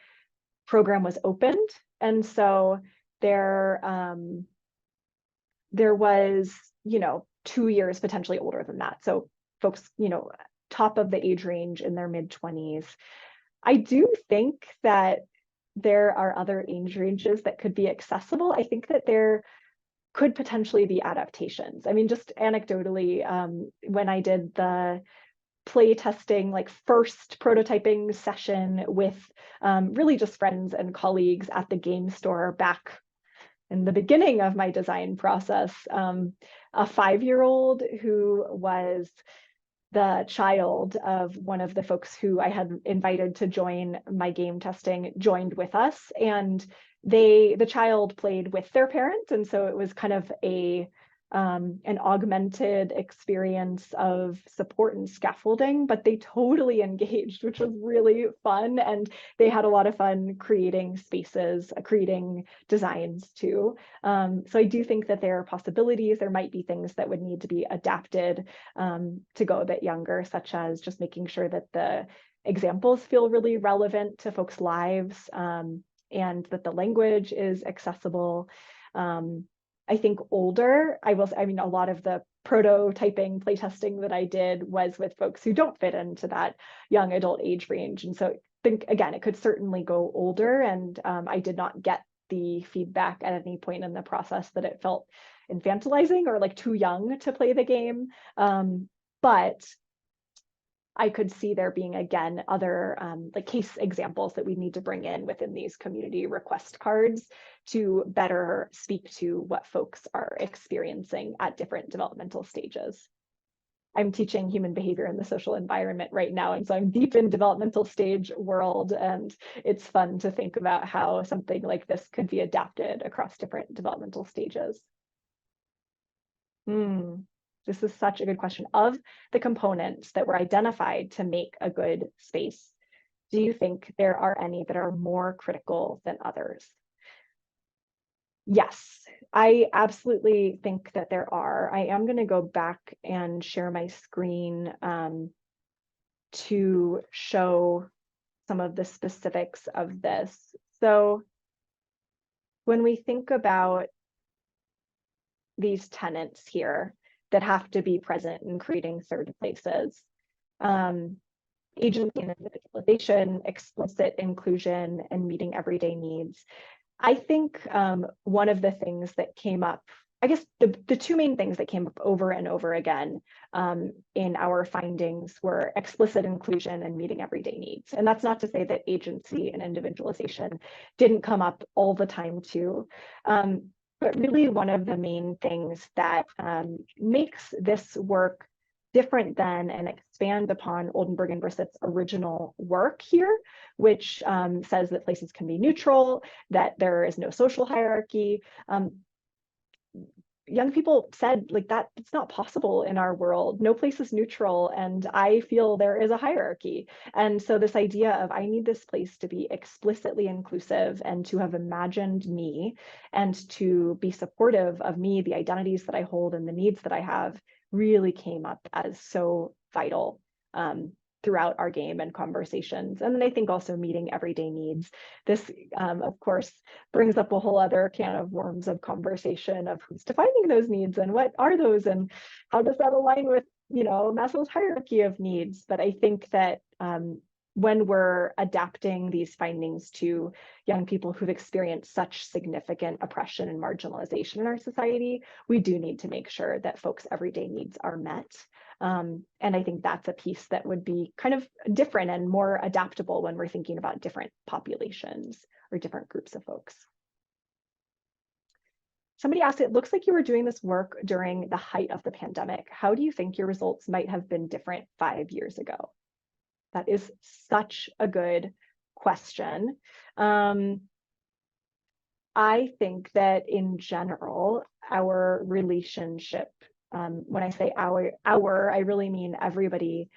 program was opened. And so there was, 2 years potentially older than that. So folks, top of the age range in their mid-20s. I do think that there are other age ranges that could be accessible. I think that there could potentially be adaptations. I mean, just anecdotally, when I did the play testing, like first prototyping session with really just friends and colleagues at the game store back in the beginning of my design process, a 5-year-old who was the child of one of the folks who I had invited to join my game testing joined with us, and the child played with their parents, and so it was kind of an augmented experience of support and scaffolding, but they totally engaged, which was really fun. And they had a lot of fun creating spaces, creating designs too. So I do think that there are possibilities. There might be things that would need to be adapted to go a bit younger, such as just making sure that the examples feel really relevant to folks' lives and that the language is accessible. I think older, I mean, a lot of the prototyping playtesting that I did was with folks who don't fit into that young adult age range. And so I think, again, it could certainly go older. And I did not get the feedback at any point in the process that it felt infantilizing or like too young to play the game. But I could see there being, again, other like case examples that we need to bring in within these community request cards to better speak to what folks are experiencing at different developmental stages. I'm teaching human behavior in the social environment right now, and so I'm deep in developmental stage world, and it's fun to think about how something like this could be adapted across different developmental stages. This is such a good question. Of the components that were identified to make a good space, do you think there are any that are more critical than others? Yes, I absolutely think that there are. I am going to go back and share my screen to show some of the specifics of this. So when we think about these tenets here that have to be present in creating third places, agency and individualization, explicit inclusion, and meeting everyday needs. I think one of the things that came up, I guess the two main things that came up over and over again in our findings were explicit inclusion and meeting everyday needs. And that's not to say that agency and individualization didn't come up all the time too. But really one of the main things that makes this work different than and expand upon Oldenburg and Brissett's original work here, which says that places can be neutral, that there is no social hierarchy. Young people said like that it's not possible in our world. No place is neutral, and I feel there is a hierarchy. And so this idea of I need this place to be explicitly inclusive and to have imagined me and to be supportive of me, the identities that I hold and the needs that I have, really came up as so vital throughout our game and conversations. And then I think also meeting everyday needs. This, of course, brings up a whole other can of worms of conversation of who's defining those needs and what are those and how does that align with, you know, Maslow's hierarchy of needs. But I think that when we're adapting these findings to young people who've experienced such significant oppression and marginalization in our society, we do need to make sure that folks' everyday needs are met. And I think that's a piece that would be kind of different and more adaptable when we're thinking about different populations or different groups of folks. Somebody asked, it looks like you were doing this work during the height of the pandemic. How do you think your results might have been different 5 years ago? That is such a good question. I think that in general, our relationship, when I say our, I really mean everybody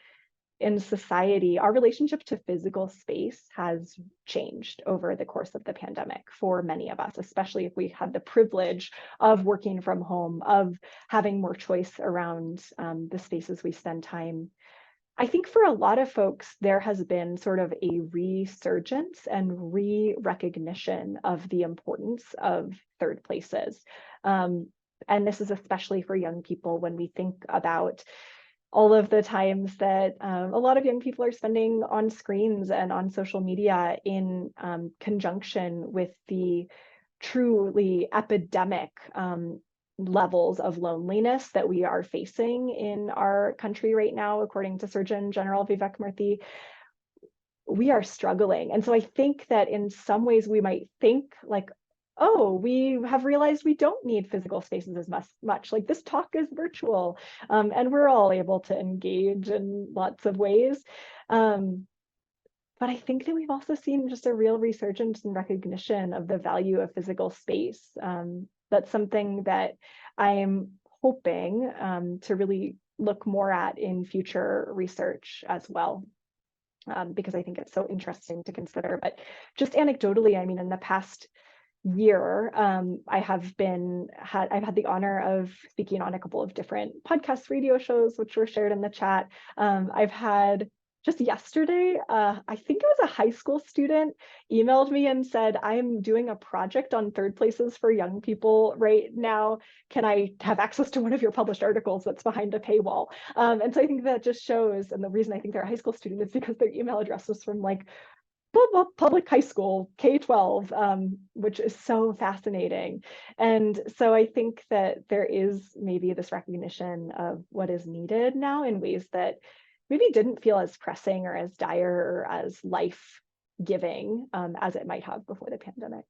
in society, our relationship to physical space has changed over the course of the pandemic for many of us, especially if we had the privilege of working from home, of having more choice around the spaces we spend time. I think for a lot of folks, there has been sort of a resurgence and re-recognition of the importance of third places. And this is especially for young people when we think about all of the times that a lot of young people are spending on screens and on social media in conjunction with the truly epidemic levels of loneliness that we are facing in our country right now, according to Surgeon General Vivek Murthy. We are struggling. And so I think that in some ways we might think like, oh, we have realized we don't need physical spaces as much. Like this talk is virtual, and we're all able to engage in lots of ways. But I think that we've also seen just a real resurgence and recognition of the value of physical space. That's something that I'm hoping to really look more at in future research as well, because I think it's so interesting to consider. But just anecdotally, I mean, in the past year, I've had the honor of speaking on a couple of different podcast radio shows, which were shared in the chat. I've had just yesterday, I think it was a high school student emailed me and said, I'm doing a project on third places for young people right now. Can I have access to one of your published articles that's behind a paywall? And so I think that just shows, and the reason I think they're a high school student is because their email address was from like public high school, K-12, which is so fascinating. And so I think that there is maybe this recognition of what is needed now in ways that maybe didn't feel as pressing or as dire or as life-giving as it might have before the pandemic.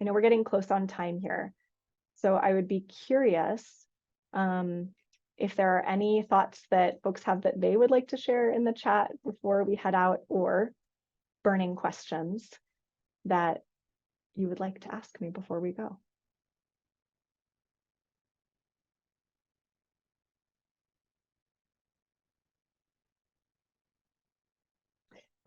I know we're getting close on time here, so I would be curious if there are any thoughts that folks have that they would like to share in the chat before we head out, or burning questions that you would like to ask me before we go.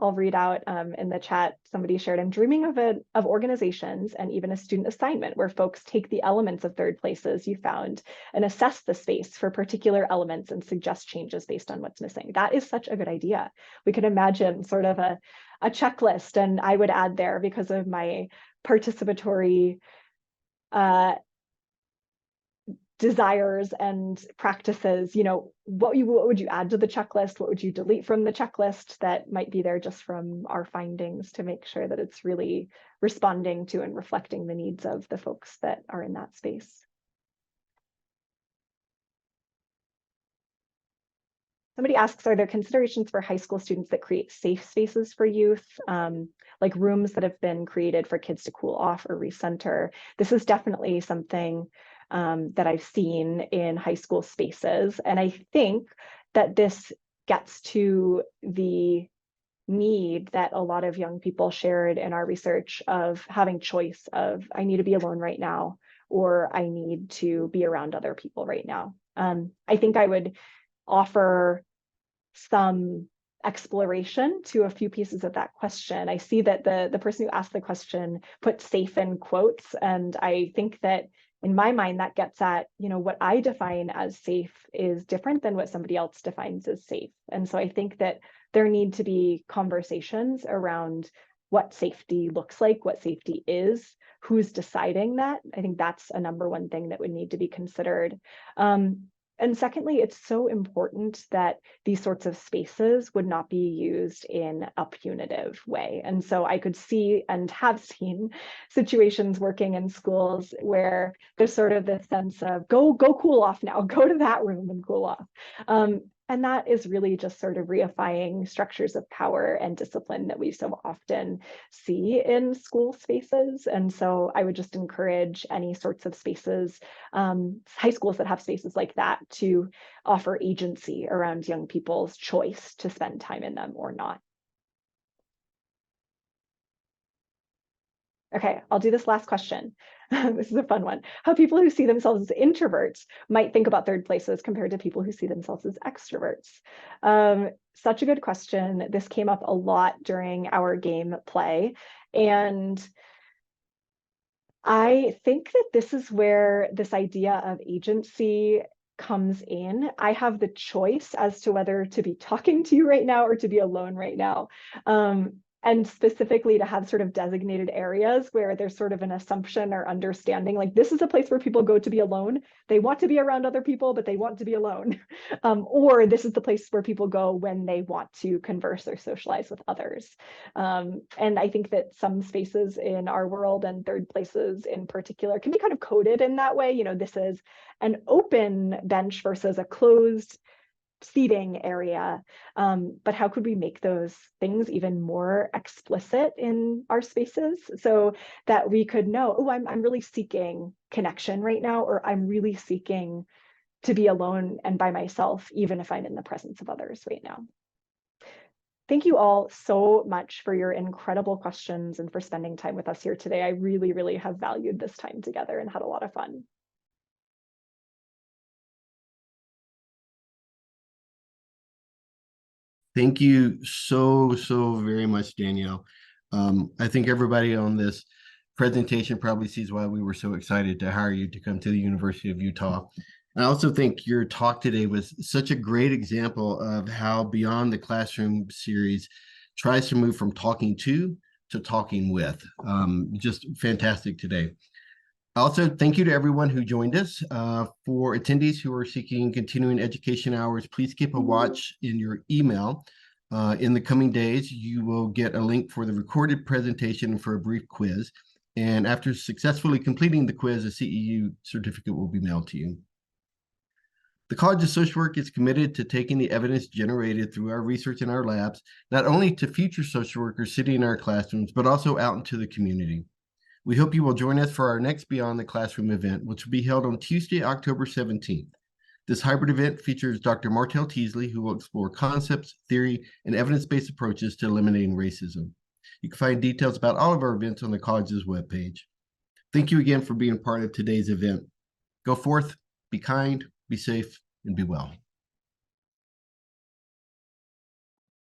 I'll read out in the chat, somebody shared, I'm dreaming of organizations and even a student assignment where folks take the elements of third places you found and assess the space for particular elements and suggest changes based on what's missing. That is such a good idea. We could imagine sort of a checklist, and I would add there, because of my participatory desires and practices, what would you add to the checklist? What would you delete from the checklist that might be there just from our findings, to make sure that it's really responding to and reflecting the needs of the folks that are in that space? Somebody asks, are there considerations for high school students that create safe spaces for youth, like rooms that have been created for kids to cool off or recenter? This is definitely something that I've seen in high school spaces. And I think that this gets to the need that a lot of young people shared in our research of having choice of, I need to be alone right now, or I need to be around other people right now. I think I would offer some exploration to a few pieces of that question. I see that the person who asked the question put safe in quotes, and I think that in my mind that gets at, what I define as safe is different than what somebody else defines as safe. And so I think that there need to be conversations around what safety looks like, what safety is, who's deciding that. I think that's a number one thing that would need to be considered. And secondly, it's so important that these sorts of spaces would not be used in a punitive way. And so I could see and have seen situations working in schools where there's sort of this sense of go cool off now, go to that room and cool off. And that is really just sort of reifying structures of power and discipline that we so often see in school spaces. And so I would just encourage any sorts of spaces, high schools that have spaces like that, to offer agency around young people's choice to spend time in them or not. Okay, I'll do this last question. This is a fun one. How people who see themselves as introverts might think about third places compared to people who see themselves as extroverts. Such a good question. This came up a lot during our game play. And I think that this is where this idea of agency comes in. I have the choice as to whether to be talking to you right now or to be alone right now. And specifically to have sort of designated areas where there's sort of an assumption or understanding, like this is a place where people go to be alone. They want to be around other people, but they want to be alone. Or this is the place where people go when they want to converse or socialize with others. And I think that some spaces in our world, and third places in particular, can be kind of coded in that way. This is an open bench versus a closed seating area, but how could we make those things even more explicit in our spaces so that we could know, oh, I'm really seeking connection right now, or I'm really seeking to be alone and by myself, even if I'm in the presence of others right now. Thank you all so much for your incredible questions and for spending time with us here today. I really, really have valued this time together and had a lot of fun. Thank you so very much, Danielle. I think everybody on this presentation probably sees why we were so excited to hire you to come to the University of Utah. I also think your talk today was such a great example of how Beyond the Classroom series tries to move from talking to talking with. Just fantastic today. Also, thank you to everyone who joined us. For attendees who are seeking continuing education hours, please keep a watch in your email. In the coming days, you will get a link for the recorded presentation and for a brief quiz. And after successfully completing the quiz, a CEU certificate will be mailed to you. The College of Social Work is committed to taking the evidence generated through our research in our labs, not only to future social workers sitting in our classrooms, but also out into the community. We hope you will join us for our next Beyond the Classroom event, which will be held on Tuesday, October 17th. This hybrid event features Dr. Martell Teasley, who will explore concepts, theory, and evidence-based approaches to eliminating racism. You can find details about all of our events on the college's webpage. Thank you again for being a part of today's event. Go forth, be kind, be safe, and be well.